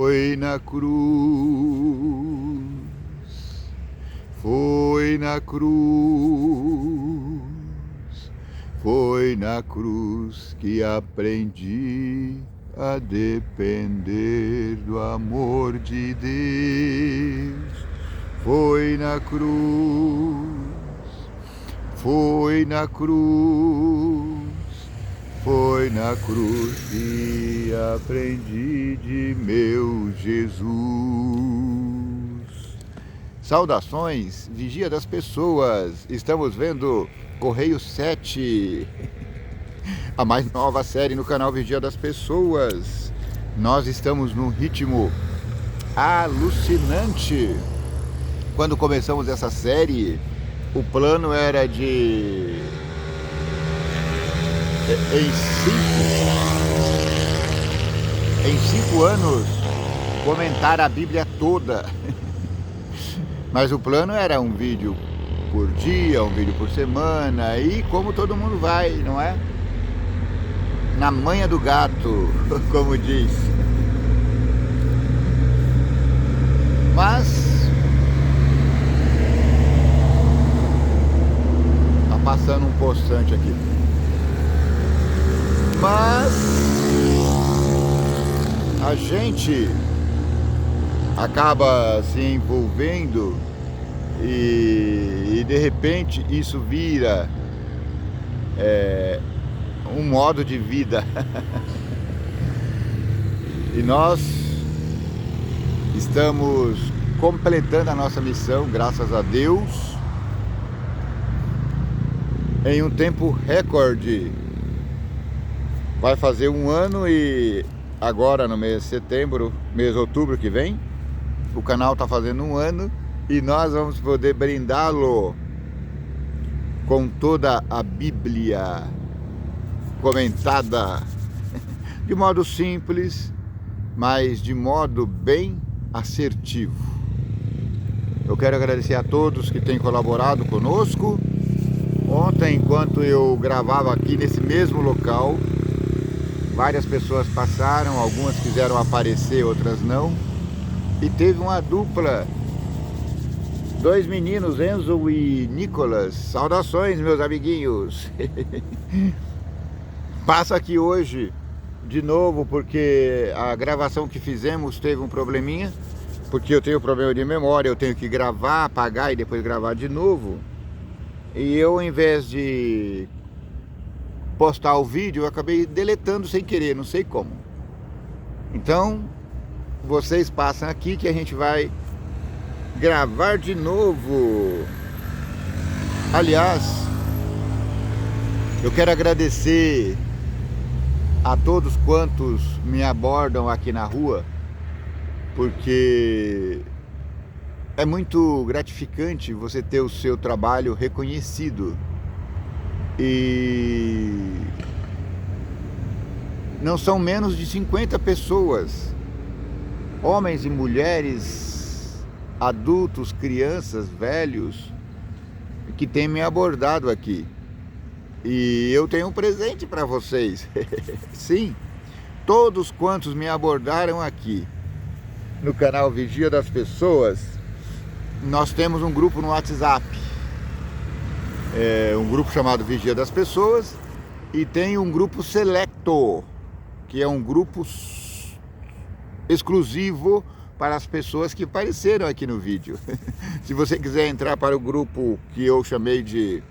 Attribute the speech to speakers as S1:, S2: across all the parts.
S1: Foi na cruz, foi na cruz, foi na cruz que aprendi a depender do amor de Deus. Foi na cruz, foi na cruz, foi na cruz que aprendi de meu Jesus. Saudações, Vigia das Pessoas. Estamos vendo Correio 7, a mais nova série no canal Vigia das Pessoas. Nós estamos num ritmo alucinante. Quando começamos essa série, o plano era de em 5 anos comentar a Bíblia toda. Mas o plano era um vídeo por dia, um vídeo por semana, e como todo mundo vai, não é? Na manha do gato, como diz. Mas tá passando um poçante aqui. Mas a gente acaba se envolvendo e de repente isso vira um modo de vida. E nós estamos completando a nossa missão, graças a Deus, em um tempo recorde. Vai fazer um ano e agora no mês de setembro, mês de outubro que vem, o canal está fazendo um ano e nós vamos poder brindá-lo com toda a Bíblia comentada de modo simples, mas de modo bem assertivo. Eu quero agradecer a todos que têm colaborado conosco. Ontem, enquanto eu gravava aqui nesse mesmo local, várias pessoas passaram, algumas quiseram aparecer, outras não. E teve uma dupla, 2 meninos, Enzo e Nicolas. Saudações, meus amiguinhos. Passo aqui hoje de novo porque a gravação que fizemos teve um probleminha. Porque eu tenho problema de memória, eu tenho que gravar, apagar e depois gravar de novo. E eu, ao invés de postar o vídeo, eu acabei deletando sem querer, não sei como. Então, vocês passam aqui que a gente vai gravar de novo. Aliás, eu quero agradecer a todos quantos me abordam aqui na rua, porque é muito gratificante você ter o seu trabalho reconhecido. E não são menos de 50 pessoas, homens e mulheres, adultos, crianças, velhos, que têm me abordado aqui. E eu tenho um presente para vocês. Sim, todos quantos me abordaram aqui no canal Vigia das Pessoas, nós temos um grupo no WhatsApp. Um grupo chamado Vigia das Pessoas, e tem um grupo Selecto, que é um grupo exclusivo para as pessoas que apareceram aqui no vídeo. Se você quiser entrar para o grupo que eu chamei de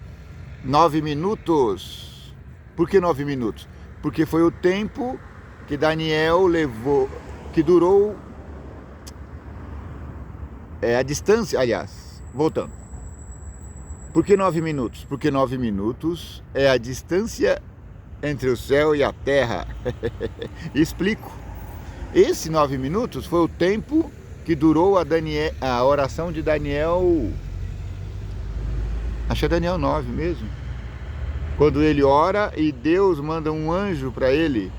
S1: 9 minutos, por que 9 minutos? Porque foi o tempo que Daniel levou, que durou a distância, aliás, voltando. Por que 9 minutos? Porque 9 minutos é a distância entre o céu e a terra. Explico. Esse 9 minutos foi o tempo que durou a oração de Daniel. Acho que é Daniel 9 mesmo. Quando ele ora e Deus manda um anjo para ele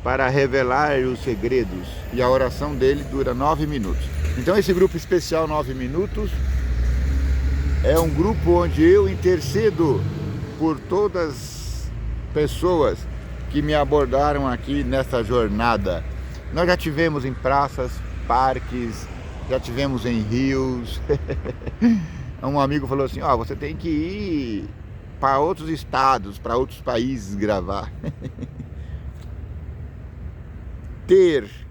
S1: para revelar os segredos. E a oração dele dura 9 minutos. Então esse grupo especial 9 minutos é um grupo onde eu intercedo por todas as pessoas que me abordaram aqui nessa jornada. Nós já tivemos em praças, parques, já tivemos em rios. Um amigo falou assim, ó, você tem que ir para outros estados, para outros países gravar.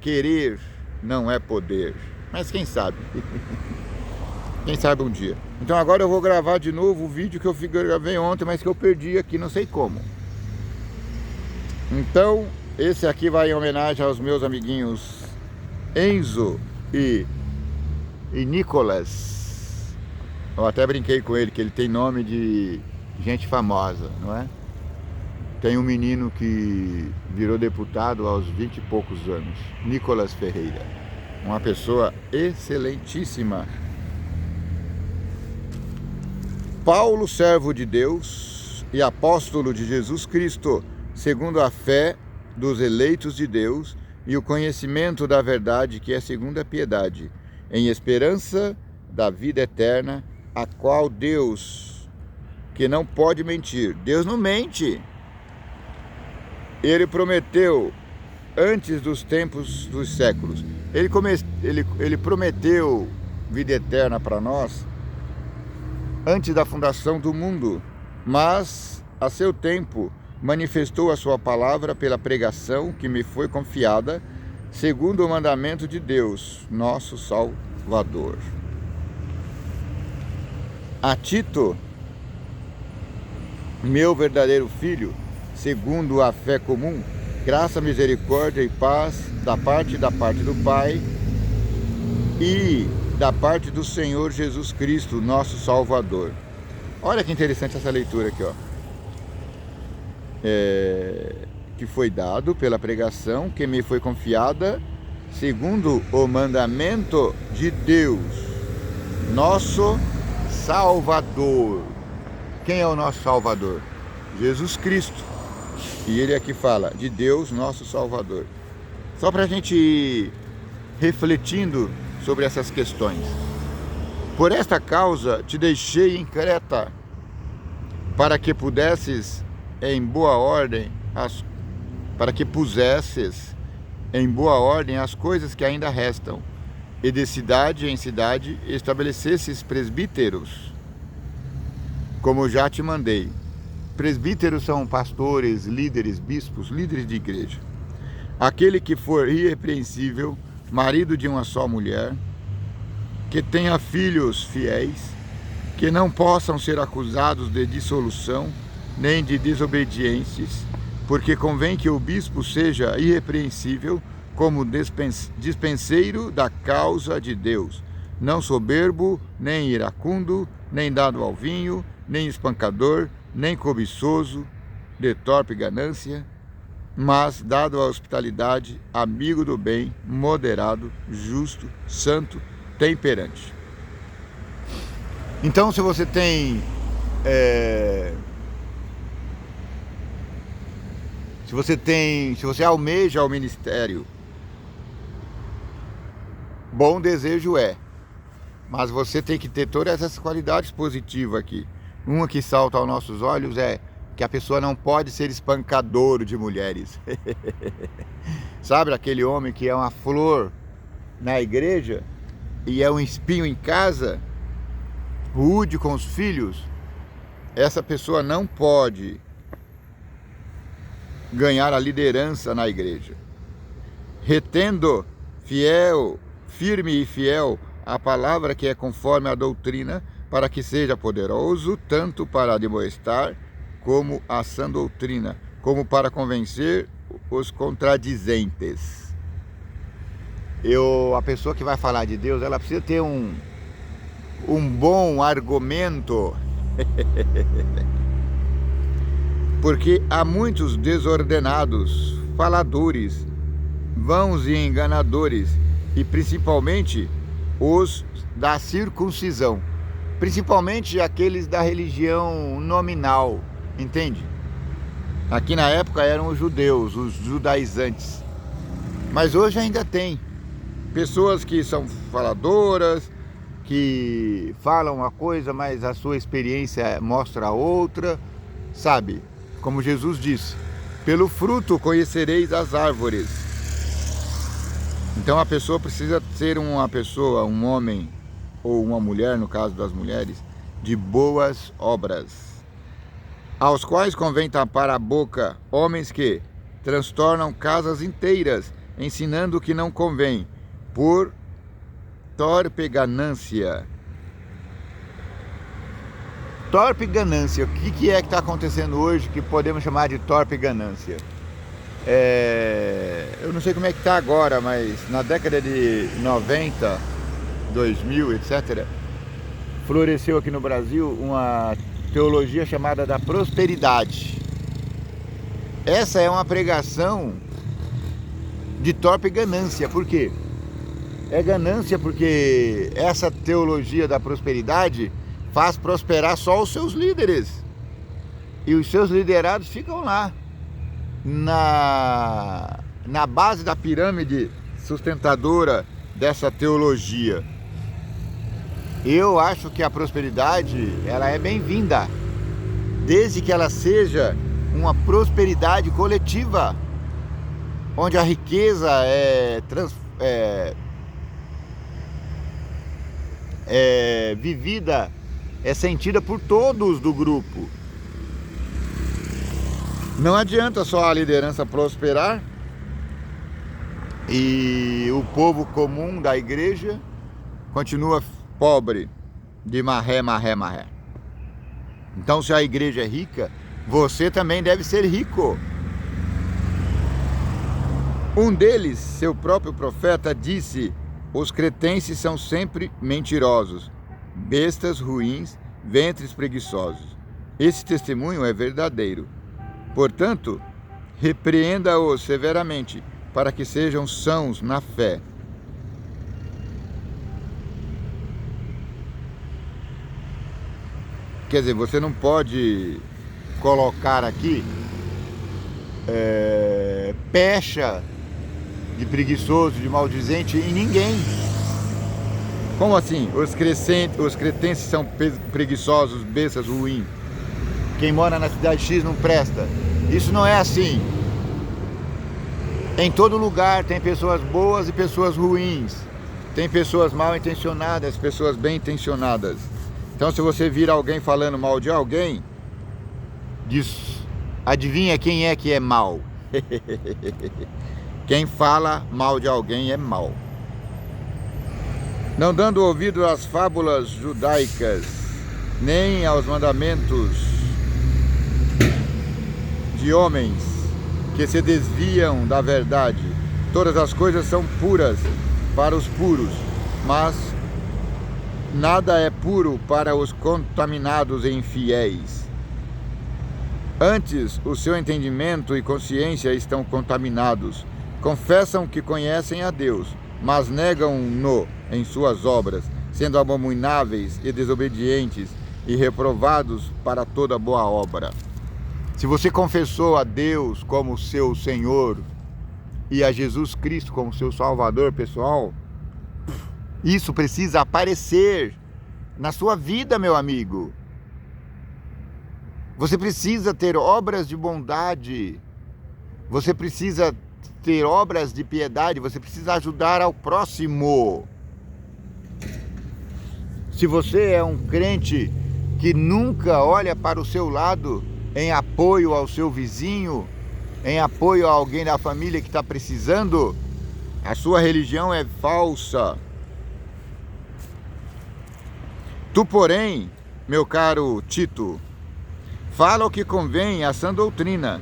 S1: Querer não é poder, mas quem sabe? Quem sabe um dia. Então agora eu vou gravar de novo o vídeo que eu gravei ontem, mas que eu perdi aqui, não sei como. Então, esse aqui vai em homenagem aos meus amiguinhos Enzo e Nicolas. Eu até brinquei com ele, que ele tem nome de gente famosa, não é? Tem um menino que virou deputado aos 20 e poucos anos, Nicolas Ferreira. Uma pessoa excelentíssima. Paulo, servo de Deus e apóstolo de Jesus Cristo, segundo a fé dos eleitos de Deus e o conhecimento da verdade que é segundo a piedade, em esperança da vida eterna, a qual Deus, que não pode mentir, Deus não mente, Ele prometeu antes dos tempos dos séculos, Ele prometeu vida eterna para nós antes da fundação do mundo, mas a seu tempo manifestou a sua palavra pela pregação que me foi confiada, segundo o mandamento de Deus, nosso Salvador. A Tito, meu verdadeiro filho, segundo a fé comum, graça, misericórdia e paz da parte do Pai e da parte do Senhor Jesus Cristo, nosso Salvador. Olha que interessante essa leitura aqui, ó. Que foi dado pela pregação que me foi confiada, segundo o mandamento de Deus, nosso Salvador. Quem é o nosso Salvador? Jesus Cristo. E ele aqui fala de Deus, nosso Salvador. Só para a gente ir refletindo sobre essas questões. Por esta causa te deixei em Creta, para que pusesses em boa ordem as coisas que ainda restam, e de cidade em cidade estabelecesses presbíteros, como já te mandei. Presbíteros são pastores, líderes, bispos, líderes de igreja. Aquele que for irrepreensível, marido de uma só mulher, que tenha filhos fiéis, que não possam ser acusados de dissolução, nem de desobediências, porque convém que o bispo seja irrepreensível como dispenseiro da causa de Deus, não soberbo, nem iracundo, nem dado ao vinho, nem espancador, nem cobiçoso, de torpe ganância, mas dado à hospitalidade, amigo do bem, moderado, justo, santo, temperante. Então, se você tem se você almeja o ministério, bom desejo mas você tem que ter todas essas qualidades positivas aqui. Uma que salta aos nossos olhos é que a pessoa não pode ser espancador de mulheres. Sabe aquele homem que é uma flor na igreja e é um espinho em casa, rude com os filhos? Essa pessoa não pode ganhar a liderança na igreja. Retendo firme e fiel a palavra que é conforme a doutrina, para que seja poderoso tanto para admoestar como a sã doutrina, como para convencer os contradizentes. A pessoa que vai falar de Deus, ela precisa ter um bom argumento. Porque há muitos desordenados, faladores, vãos e enganadores, e principalmente os da circuncisão, principalmente aqueles da religião nominal, entende? Aqui na época eram os judeus, os judaizantes, mas hoje ainda tem pessoas que são faladoras, que falam uma coisa, mas a sua experiência mostra outra, sabe? Como Jesus disse, pelo fruto conhecereis as árvores. Então a pessoa precisa ser uma pessoa, um homem ou uma mulher, no caso das mulheres, de boas obras, aos quais convém tapar a boca homens que transtornam casas inteiras, ensinando o que não convém, por torpe ganância. Torpe ganância. O que é que está acontecendo hoje que podemos chamar de torpe ganância? Eu não sei como é que está agora, mas na década de 90, 2000, etc., floresceu aqui no Brasil uma teologia chamada da prosperidade. Essa é uma pregação de torpe ganância. Por quê? É ganância porque essa teologia da prosperidade faz prosperar só os seus líderes. E os seus liderados ficam lá, na base da pirâmide sustentadora dessa teologia. Eu acho que a prosperidade, ela é bem-vinda, desde que ela seja uma prosperidade coletiva, onde a riqueza é vivida, é sentida por todos do grupo. Não adianta só a liderança prosperar e o povo comum da igreja continua pobre, de marré. Então, se a igreja é rica, você também deve ser rico. Um deles, seu próprio profeta, disse: os cretenses são sempre mentirosos, bestas ruins, ventres preguiçosos. Esse testemunho é verdadeiro. Portanto, repreenda-os severamente, para que sejam sãos na fé. Quer dizer, você não pode colocar aqui pecha de preguiçoso, de maldizente em ninguém. Como assim? Os cretenses são preguiçosos, bestas, ruins. Quem mora na cidade X não presta. Isso não é assim. Em todo lugar tem pessoas boas e pessoas ruins. Tem pessoas mal intencionadas, pessoas bem intencionadas. Então, se você vir alguém falando mal de alguém, adivinha quem é que é mal? Quem fala mal de alguém é mal. Não dando ouvido às fábulas judaicas, nem aos mandamentos de homens que se desviam da verdade. Todas as coisas são puras para os puros, mas nada é puro para os contaminados e infiéis. Antes, o seu entendimento e consciência estão contaminados. Confessam que conhecem a Deus, mas negam-no em suas obras, sendo abomináveis e desobedientes e reprovados para toda boa obra. Se você confessou a Deus como seu Senhor e a Jesus Cristo como seu Salvador pessoal, isso precisa aparecer na sua vida, meu amigo. Você precisa ter obras de bondade, você precisa ter obras de piedade, você precisa ajudar ao próximo. Se você é um crente que nunca olha para o seu lado em apoio ao seu vizinho, em apoio a alguém da família que está precisando, a sua religião é falsa. Tu, porém, meu caro Tito, fala o que convém à sã doutrina.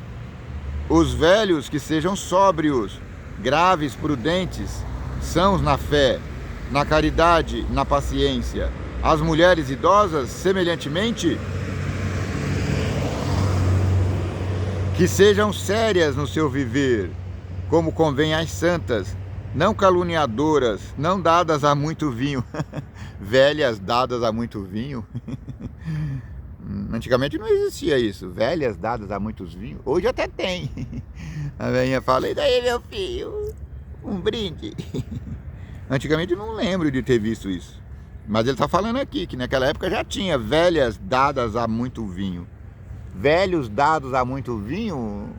S1: Os velhos que sejam sóbrios, graves, prudentes, sãos na fé, na caridade, na paciência. As mulheres idosas, semelhantemente, que sejam sérias no seu viver, como convém às santas, não caluniadoras, não dadas a muito vinho. Velhas dadas a muito vinho? Antigamente não existia isso, velhas dadas a muitos vinhos. Hoje até tem. A velhinha fala: e daí, meu filho? Um brinde. Antigamente eu não lembro de ter visto isso. Mas ele está falando aqui que naquela época já tinha velhas dadas a muito vinho. Velhos dados a muito vinho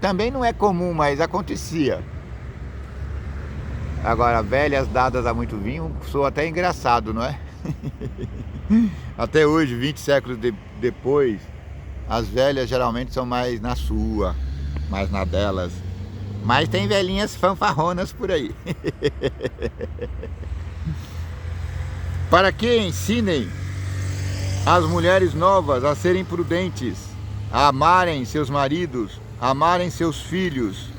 S1: também não é comum, mas acontecia. Agora, velhas dadas a muito vinho, soa até engraçado, não é? Até hoje, 20 séculos depois, as velhas geralmente são mais na sua, mais na delas. Mas tem velhinhas fanfarronas por aí. Para que ensinem as mulheres novas a serem prudentes, a amarem seus maridos, a amarem seus filhos,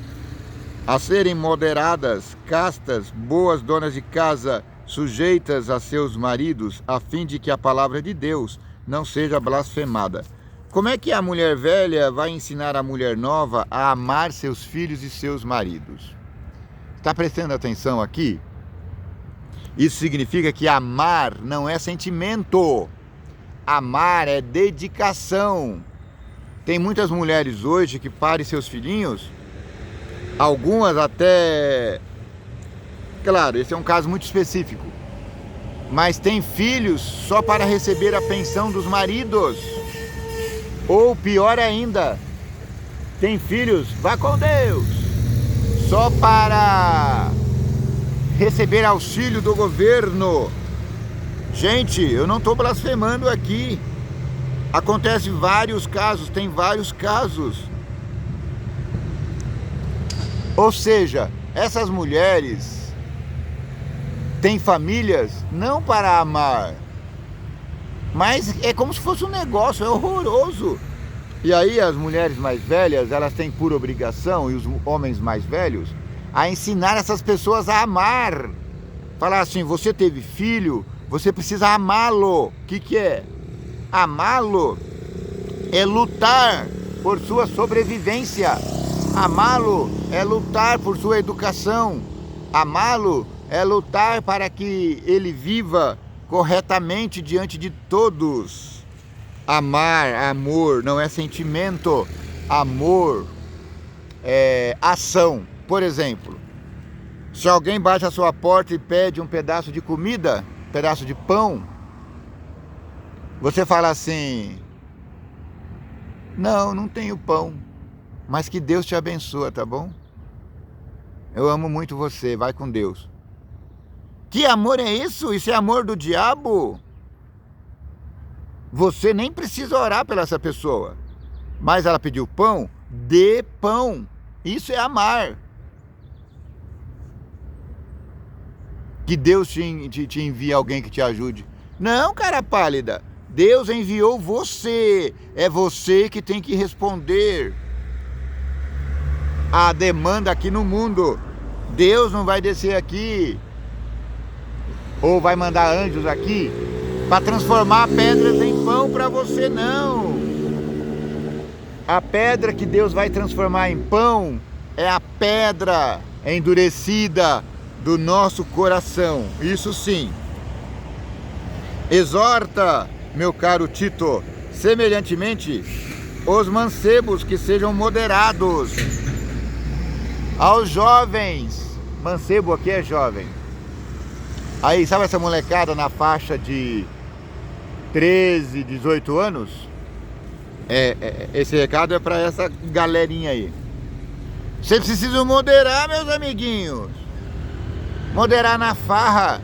S1: a serem moderadas, castas, boas donas de casa, sujeitas a seus maridos, a fim de que a palavra de Deus não seja blasfemada. Como é que a mulher velha vai ensinar a mulher nova a amar seus filhos e seus maridos? Está prestando atenção aqui? Isso significa que amar não é sentimento. Amar é dedicação. Tem muitas mulheres hoje que parem seus filhinhos, algumas até... Claro, esse é um caso muito específico. Mas tem filhos só para receber a pensão dos maridos. Ou pior ainda, tem filhos, vá com Deus, só para receber auxílio do governo. Gente, eu não estou blasfemando aqui. Acontece vários casos, tem vários casos. Ou seja, essas mulheres têm famílias não para amar, mas é como se fosse um negócio, é horroroso. E aí as mulheres mais velhas, elas têm por obrigação, e os homens mais velhos, a ensinar essas pessoas a amar. Falar assim, você teve filho, você precisa amá-lo. O que é? Amá-lo é lutar por sua sobrevivência. Amá-lo é lutar por sua educação. Amá-lo é lutar para que ele viva corretamente diante de todos. Amar, amor, não é sentimento. Amor é ação. Por exemplo, se alguém bate a sua porta e pede um pedaço de comida, um pedaço de pão, você fala assim, não tenho pão, mas que Deus te abençoe, tá bom? Eu amo muito você, vai com Deus. Que amor é isso? Isso é amor do diabo? Você nem precisa orar pela essa pessoa, mas ela pediu pão, dê pão. Isso é amar. Que Deus te envie alguém que te ajude. Não, cara pálida. Deus enviou você. É você que tem que responder a demanda aqui no mundo. Deus não vai descer aqui ou vai mandar anjos aqui para transformar pedras em pão para você, não. A pedra que Deus vai transformar em pão é a pedra endurecida do nosso coração. Isso sim. Exorta, meu caro Tito, semelhantemente, os mancebos que sejam moderados. Aos jovens, mancebo aqui é jovem. Aí, sabe essa molecada na faixa de 13, 18 anos? Esse recado é para essa galerinha aí. Vocês precisam moderar, meus amiguinhos. Moderar na farra.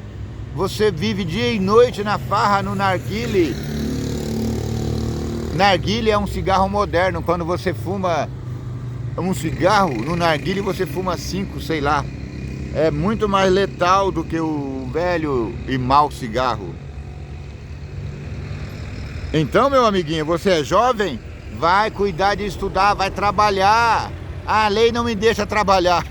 S1: Você vive dia e noite na farra, no narguile. Narguile é um cigarro moderno. Quando você fuma um cigarro, no narguile você fuma 5, sei lá. É muito mais letal do que o velho e mau cigarro. Então, meu amiguinho, você é jovem? Vai cuidar de estudar, vai trabalhar. A lei não me deixa trabalhar.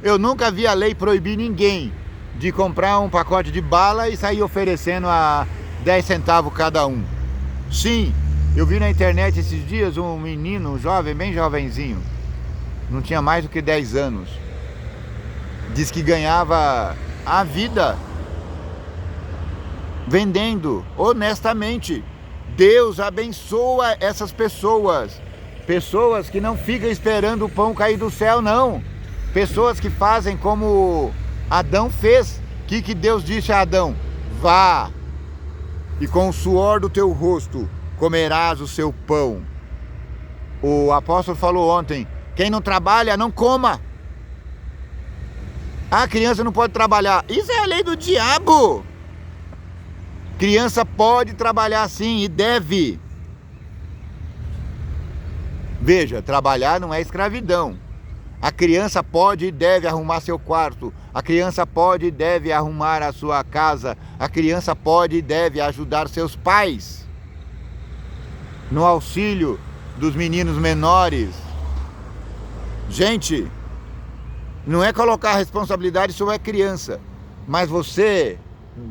S1: Eu nunca vi a lei proibir ninguém de comprar um pacote de bala e sair oferecendo a 10 centavos cada um. Sim, eu vi na internet esses dias um menino, um jovem, bem jovenzinho, não tinha mais do que 10 anos, diz que ganhava a vida vendendo honestamente. Deus abençoa essas pessoas. Pessoas que não ficam esperando o pão cair do céu, não. Pessoas que fazem como Adão fez. O que Deus disse a Adão? Vá, e com o suor do teu rosto comerás o seu pão. O apóstolo falou ontem, quem não trabalha, não coma. A criança não pode trabalhar. Isso é a lei do diabo. Criança pode trabalhar sim e deve. Veja, trabalhar não é escravidão. A criança pode e deve arrumar seu quarto. A criança pode e deve arrumar a sua casa. A criança pode e deve ajudar seus pais no auxílio dos meninos menores. Gente, não é colocar a responsabilidade sobre a criança, mas você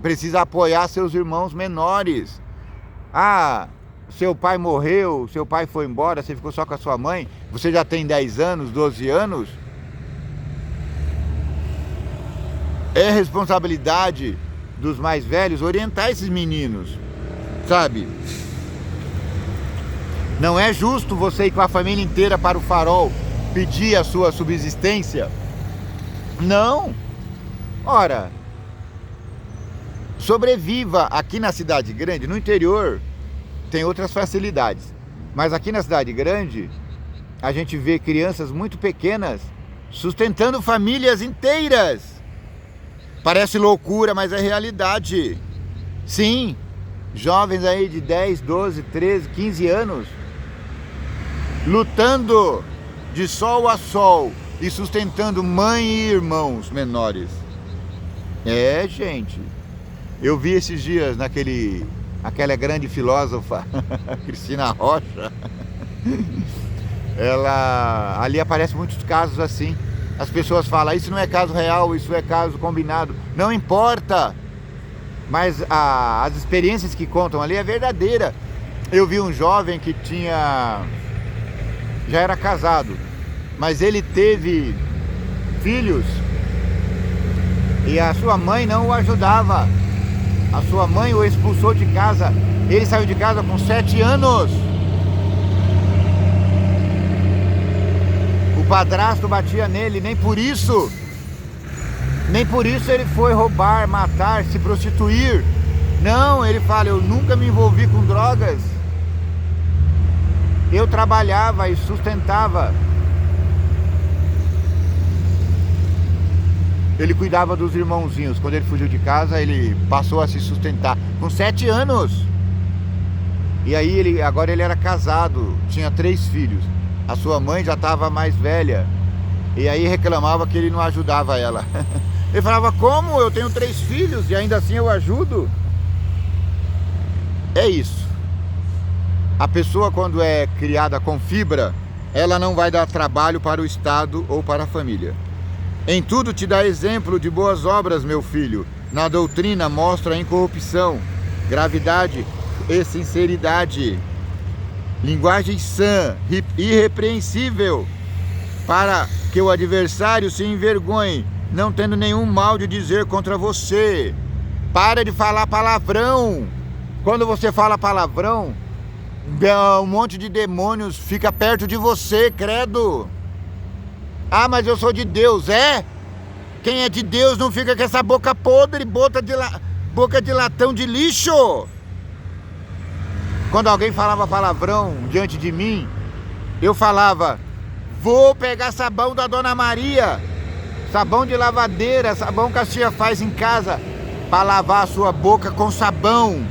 S1: precisa apoiar seus irmãos menores. Ah, seu pai morreu, seu pai foi embora, você ficou só com a sua mãe, você já tem 10 anos, 12 anos. É responsabilidade dos mais velhos orientar esses meninos, sabe? Não é justo você ir com a família inteira para o farol pedir a sua subsistência. Não. Ora, sobreviva aqui na cidade grande. No interior tem outras facilidades, mas aqui na cidade grande a gente vê crianças muito pequenas sustentando famílias inteiras. Parece loucura, mas é realidade. Sim, jovens aí de 10, 12, 13, 15 anos lutando de sol a sol e sustentando mãe e irmãos menores. É, gente, eu vi esses dias aquela grande filósofa Cristina Rocha. Ali aparecem muitos casos assim. As pessoas falam, isso não é caso real, isso é caso combinado. Não importa, mas as experiências que contam ali é verdadeira. Eu vi um jovem que já era casado, mas ele teve filhos e a sua mãe não o ajudava. A sua mãe o expulsou de casa. Ele saiu de casa com 7 anos. O padrasto batia nele, nem por isso ele foi roubar, matar, se prostituir. Não, ele fala, eu nunca me envolvi com drogas. Eu trabalhava e sustentava. Ele cuidava dos irmãozinhos. Quando ele fugiu de casa, ele passou a se sustentar com 7 anos. E aí agora ele era casado, tinha 3 filhos. A sua mãe já estava mais velha. E aí reclamava que ele não ajudava ela. Ele falava, como? Eu tenho 3 filhos e ainda assim eu ajudo? É isso. A pessoa, quando é criada com fibra, ela não vai dar trabalho para o Estado ou para a família. Em tudo te dá exemplo de boas obras, meu filho. Na doutrina mostra a incorrupção, gravidade e sinceridade. Linguagem sã, irrepreensível, para que o adversário se envergonhe, não tendo nenhum mal de dizer contra você. Para de falar palavrão. Quando você fala palavrão, um monte de demônios fica perto de você, credo. Ah, mas eu sou de Deus, é? Quem é de Deus não fica com essa boca podre, boca de latão de lixo. Quando alguém falava palavrão diante de mim, eu falava, vou pegar sabão da Dona Maria, sabão de lavadeira, sabão que a tia faz em casa, para lavar a sua boca com sabão,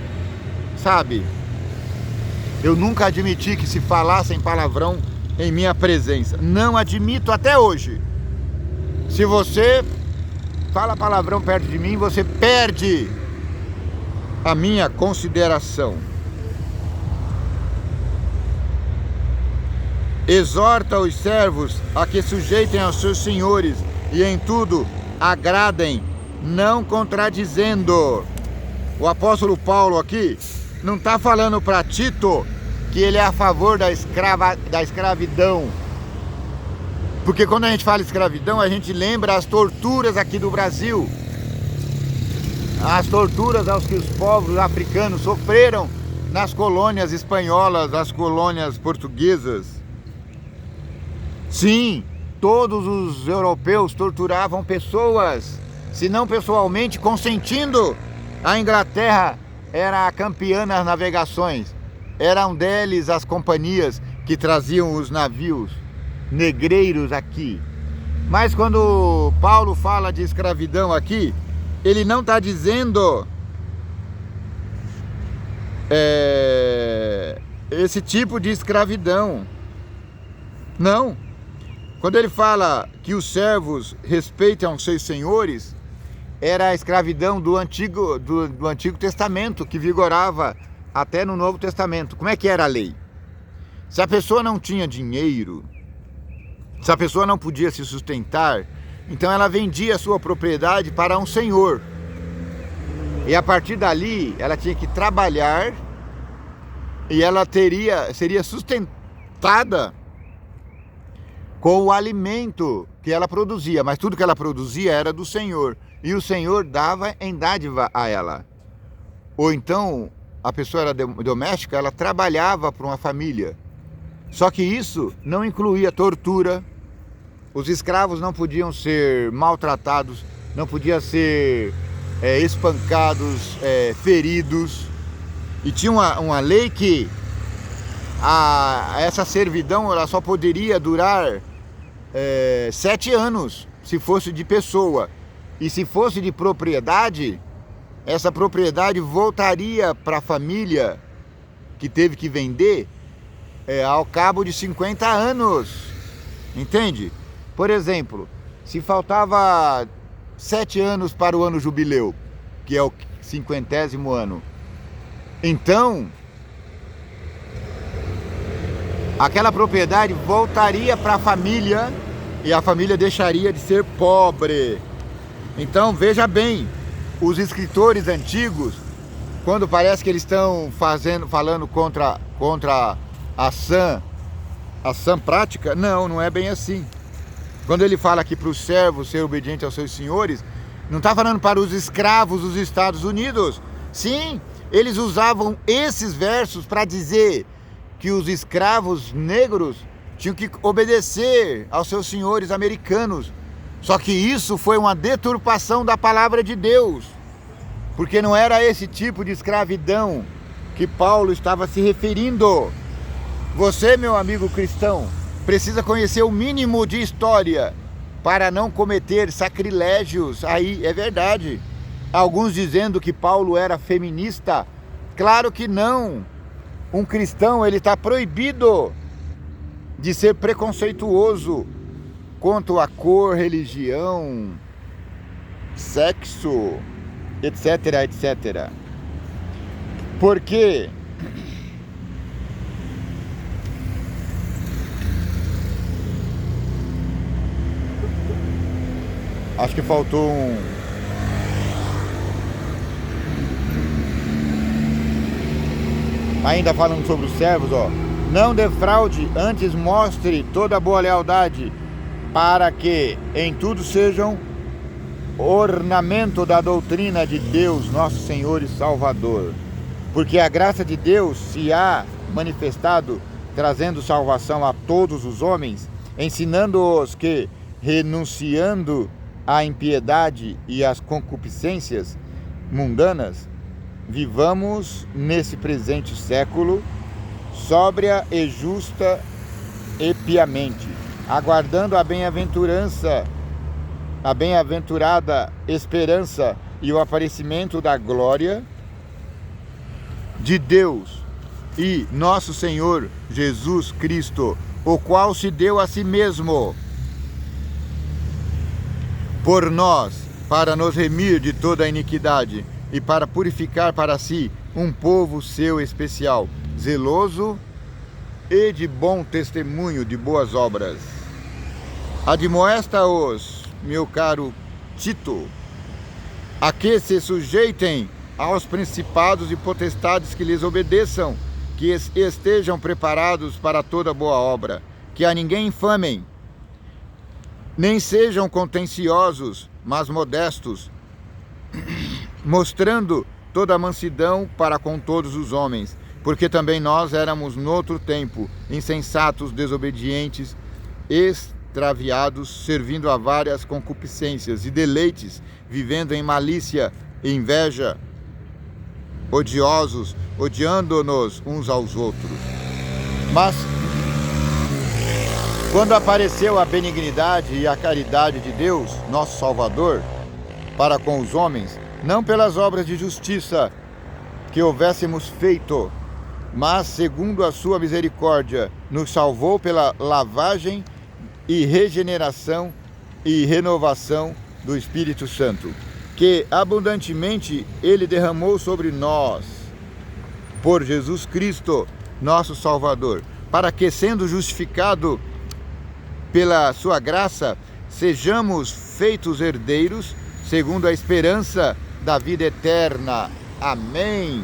S1: sabe? Eu nunca admiti que se falassem palavrão em minha presença. Não admito até hoje. Se você fala palavrão perto de mim, você perde a minha consideração. Exorta os servos a que sujeitem aos seus senhores e em tudo agradem, não contradizendo. O apóstolo Paulo aqui não está falando para Tito que ele é a favor da escravidão. Porque quando a gente fala escravidão, a gente lembra as torturas aqui do Brasil. As torturas aos que os povos africanos sofreram nas colônias espanholas, nas colônias portuguesas. Sim, todos os europeus torturavam pessoas, se não pessoalmente, consentindo. A Inglaterra era a campeã nas navegações. Eram deles as companhias que traziam os navios negreiros aqui. Mas quando Paulo fala de escravidão aqui, ele não está dizendo esse tipo de escravidão. Não. Quando ele fala que os servos respeitam seus senhores, era a escravidão do Antigo Testamento, que vigorava até no Novo Testamento. Como é que era a lei? Se a pessoa não tinha dinheiro, se a pessoa não podia se sustentar, então ela vendia a sua propriedade para um senhor. E a partir dali, ela tinha que trabalhar e ela seria sustentada com o alimento que ela produzia. Mas tudo que ela produzia era do Senhor. E o Senhor dava em dádiva a ela. Ou então, a pessoa era doméstica, ela trabalhava para uma família. Só que isso não incluía tortura. Os escravos não podiam ser maltratados, não podiam ser espancados, feridos. E tinha uma lei que essa servidão ela só poderia durar 7 anos, se fosse de pessoa. E se fosse de propriedade, essa propriedade voltaria para a família que teve que vender ao cabo de 50 anos. Entende? Por exemplo, se faltava 7 anos para o ano jubileu, que é o 50º ano, então aquela propriedade voltaria para a família e a família deixaria de ser pobre. Então veja bem, os escritores antigos, quando parece que eles estão falando contra a sã prática, não é bem assim. Quando ele fala aqui para os servos ser obedientes aos seus senhores, não está falando para os escravos dos Estados Unidos. Sim, eles usavam esses versos para dizer que os escravos negros tinham que obedecer aos seus senhores americanos. Só que isso foi uma deturpação da palavra de Deus, porque não era esse tipo de escravidão que Paulo estava se referindo. Você, meu amigo cristão, precisa conhecer o mínimo de história para não cometer sacrilégios. Aí é verdade. Alguns dizendo que Paulo era feminista. Claro que não. Um cristão, ele está proibido de ser preconceituoso quanto a cor, religião, sexo, etc, etc. Porque acho que faltou ainda falando sobre os servos, não defraude, antes mostre toda a boa lealdade, para que em tudo sejam ornamento da doutrina de Deus, nosso Senhor e Salvador. Porque a graça de Deus se há manifestado, trazendo salvação a todos os homens, ensinando-os que, renunciando à impiedade e às concupiscências mundanas, vivamos nesse presente século sóbria e justa e piamente, aguardando a bem-aventurada esperança e o aparecimento da glória de Deus e nosso Senhor Jesus Cristo, o qual se deu a si mesmo por nós, para nos remir de toda a iniquidade e para purificar para si um povo seu especial, zeloso e de bom testemunho de boas obras. Admoesta-os, meu caro Tito, a que se sujeitem aos principados e potestades, que lhes obedeçam, que estejam preparados para toda boa obra, que a ninguém infamem, nem sejam contenciosos, mas modestos, mostrando toda a mansidão para com todos os homens, porque também nós éramos noutro tempo insensatos, desobedientes, extraviados, servindo a várias concupiscências e deleites, vivendo em malícia e inveja, odiosos, odiando-nos uns aos outros. Mas Quando apareceu a benignidade e a caridade de Deus, nosso Salvador, para com os homens, não pelas obras de justiça que houvéssemos feito, mas segundo a sua misericórdia, nos salvou pela lavagem e regeneração e renovação do Espírito Santo, que abundantemente Ele derramou sobre nós, por Jesus Cristo, nosso Salvador, para que, sendo justificado pela sua graça, sejamos feitos herdeiros, segundo a esperança da vida eterna. Amém.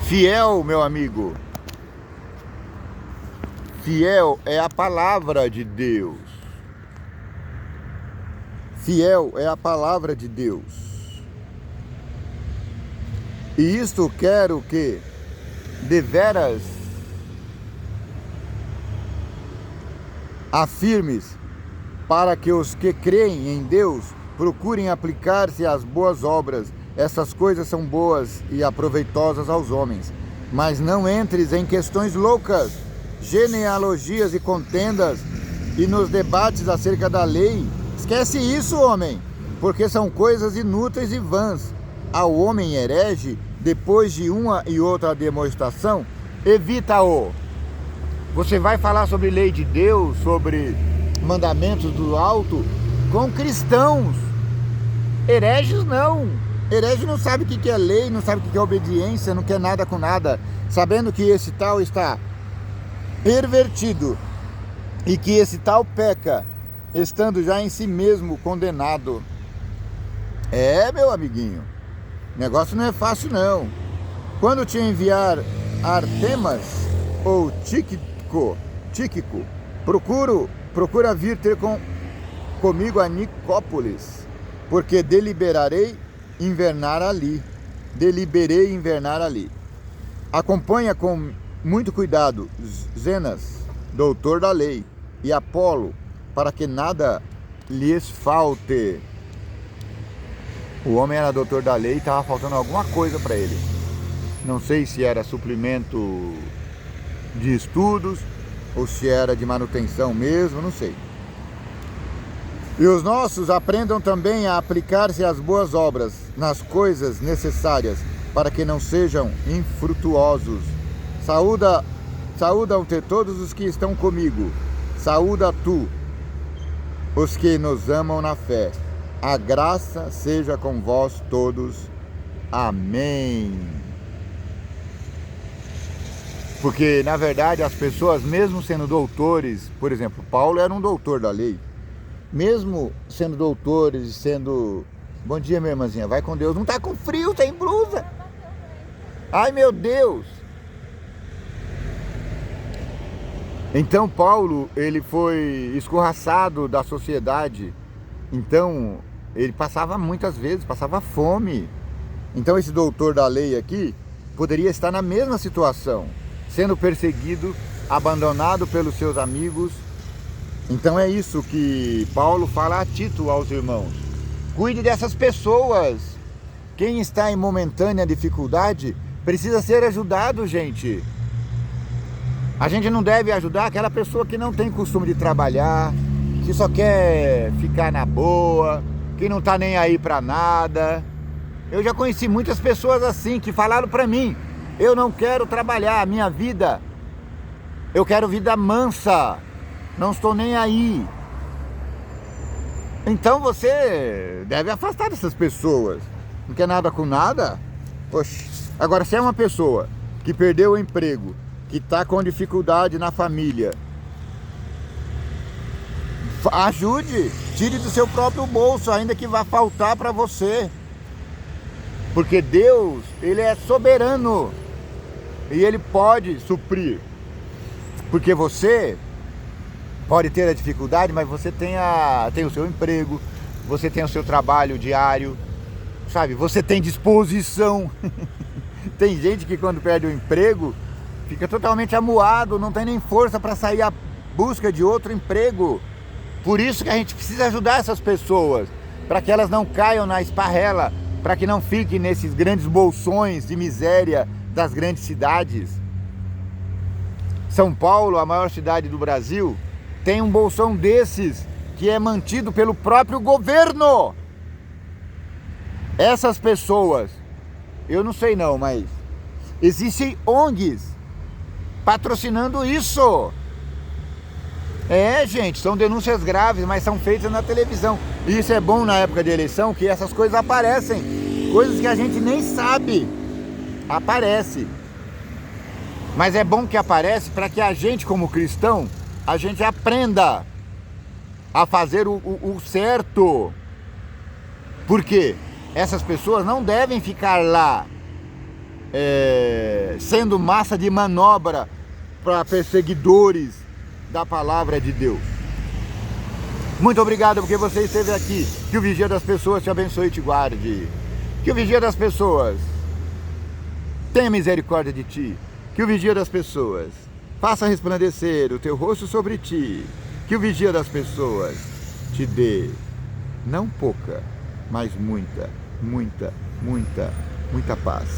S1: Fiel, meu amigo, fiel é a palavra de Deus. Fiel é a palavra de Deus. E isto quero que, deveras, afirmes, para que os que creem em Deus procurem aplicar-se às boas obras. Essas coisas são boas e aproveitosas aos homens. Mas não entres em questões loucas, genealogias e contendas, e nos debates acerca da lei. Esquece isso, homem, porque são coisas inúteis e vãs. Ao homem herege, depois de uma e outra demonstração, evita-o. Você vai falar sobre lei de Deus, sobre mandamentos do alto, com cristãos. Hereges não. Herege não sabe o que é lei, não sabe o que é obediência, não quer nada com nada, sabendo que esse tal está pervertido e que esse tal peca, estando já em si mesmo condenado. Meu amiguinho, o negócio não é fácil não. Quando te enviar Artemas ou Tíquico, procura vir ter comigo a Nicópolis, porque deliberei invernar ali. Acompanha com muito cuidado Zenas, doutor da lei, e Apolo, para que nada lhes falte. O homem era doutor da lei e estava faltando alguma coisa para ele. Não sei se era suplemento de estudos ou se era de manutenção mesmo, não sei. E os nossos aprendam também a aplicar-se às boas obras, nas coisas necessárias, para que não sejam infrutuosos. Saúdam-te todos os que estão comigo. Saúda tu os que nos amam na fé. A graça seja com vós todos. Amém. Porque, na verdade, as pessoas, mesmo sendo doutores, por exemplo, Paulo era um doutor da lei, mesmo sendo doutores e sendo... Bom dia, minha irmãzinha, vai com Deus. Não tá com frio, tem blusa. Ai, meu Deus. Então, Paulo, ele foi escorraçado da sociedade. Então, ele passava muitas vezes, passava fome. Então, esse doutor da lei aqui poderia estar na mesma situação, sendo perseguido, abandonado pelos seus amigos. Então é isso que Paulo fala a Tito, aos irmãos. Cuide dessas pessoas. Quem está em momentânea dificuldade precisa ser ajudado, gente. A gente não deve ajudar aquela pessoa que não tem costume de trabalhar, que só quer ficar na boa, que não está nem aí para nada. Eu já conheci muitas pessoas assim que falaram para mim: eu não quero trabalhar, a minha vida, eu quero vida mansa, não estou nem aí. Então você deve afastar dessas pessoas. Não quer nada com nada? Poxa. Agora, se é uma pessoa que perdeu o emprego, que está com dificuldade na família, ajude, tire do seu próprio bolso, ainda que vá faltar para você. Porque Deus, Ele é soberano e Ele pode suprir. Porque você pode ter a dificuldade, mas você tem o seu emprego, você tem o seu trabalho diário, sabe? Você tem disposição. Tem gente que quando perde o emprego fica totalmente amuado, não tem nem força para sair à busca de outro emprego. Por isso que a gente precisa ajudar essas pessoas, para que elas não caiam na esparrela, para que não fiquem nesses grandes bolsões de miséria das grandes cidades. São Paulo, a maior cidade do Brasil, tem um bolsão desses que é mantido pelo próprio governo. Essas pessoas, eu não sei não, mas existem ONGs patrocinando isso. Gente, são denúncias graves, mas são feitas na televisão. E isso é bom na época de eleição, que essas coisas aparecem. Coisas que a gente nem sabe. Aparece. Mas é bom que aparece para que a gente, como cristão, a gente aprenda a fazer o certo. Por quê? Essas pessoas não devem ficar lá sendo massa de manobra para perseguidores da palavra de Deus. Muito obrigado porque você esteve aqui. Que o vigia das pessoas te abençoe e te guarde. Que o vigia das pessoas tenha misericórdia de ti. Que o vigia das pessoas faça resplandecer o teu rosto sobre ti. Que o vigia das pessoas te dê, não pouca, mas muita, muita, muita, muita paz.